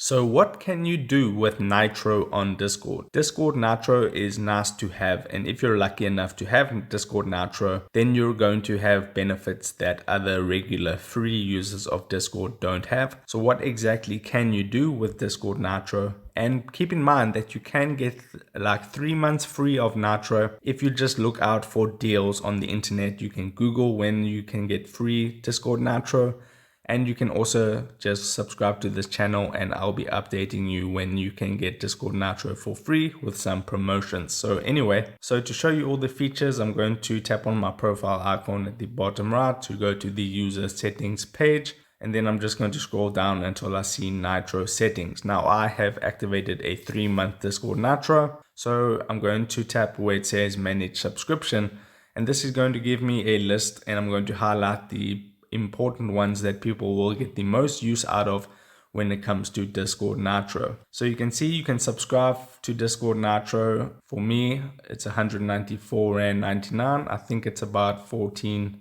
So what can you do with Nitro on Discord? Discord Nitro is nice to have, and if you're lucky enough to have Discord Nitro, then you're going to have benefits that other regular free users of Discord don't have. So what exactly can you do with Discord Nitro? And keep in mind that you can get like 3 months free of Nitro if you just look out for deals on the internet. You can Google when you can get free Discord Nitro. And you can also just subscribe to this channel and I'll be updating you when you can get Discord Nitro for free with some promotions. So anyway, so to show you all the features, I'm going to tap on my profile icon at the bottom right to go to the user settings page. And then I'm just going to scroll down until I see Nitro settings. Now I have activated a 3-month Discord Nitro. So I'm going to tap where it says manage subscription. And this is going to give me a list and I'm going to highlight the important ones that people will get the most use out of when it comes to Discord Nitro. So you can see you can subscribe to Discord Nitro. For me, it's $194.99. I think it's about $14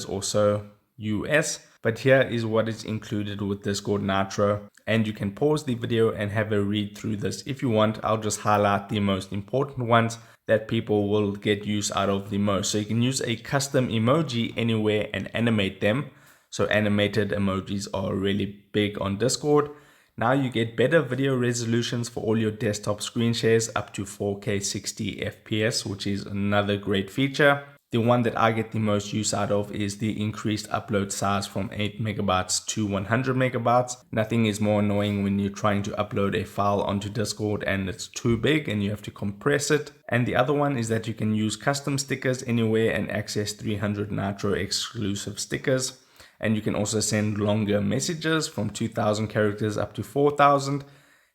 or so US. But here is what is included with Discord Nitro. And you can pause the video and have a read through this if you want. I'll just highlight the most important ones that people will get use out of the most. So you can use a custom emoji anywhere and animate them. So animated emojis are really big on Discord. Now you get better video resolutions for all your desktop screen shares up to 4K 60 FPS, which is another great feature. The one that I get the most use out of is the increased upload size from 8 megabytes to 100 megabytes. Nothing is more annoying when you're trying to upload a file onto Discord and it's too big and you have to compress it. And the other one is that you can use custom stickers anywhere and access 300 Nitro exclusive stickers. And you can also send longer messages from 2,000 characters up to 4,000.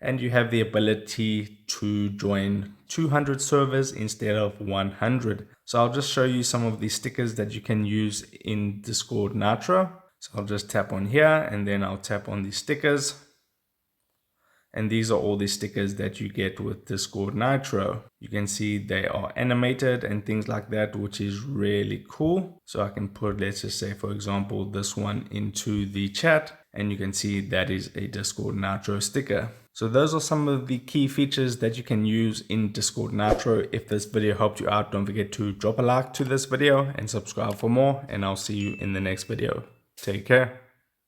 And you have the ability to join 200 servers instead of 100. So I'll just show you some of the stickers that you can use in Discord Nitro. So I'll just tap on here and then I'll tap on the stickers. And these are all the stickers that you get with Discord Nitro. You can see they are animated and things like that, which is really cool. So I can put, let's just say, for example, this one into the chat and you can see that is a Discord Nitro sticker. So those are some of the key features that you can use in Discord Nitro. If this video helped you out, don't forget to drop a like to this video and subscribe for more, and I'll see you in the next video. Take care.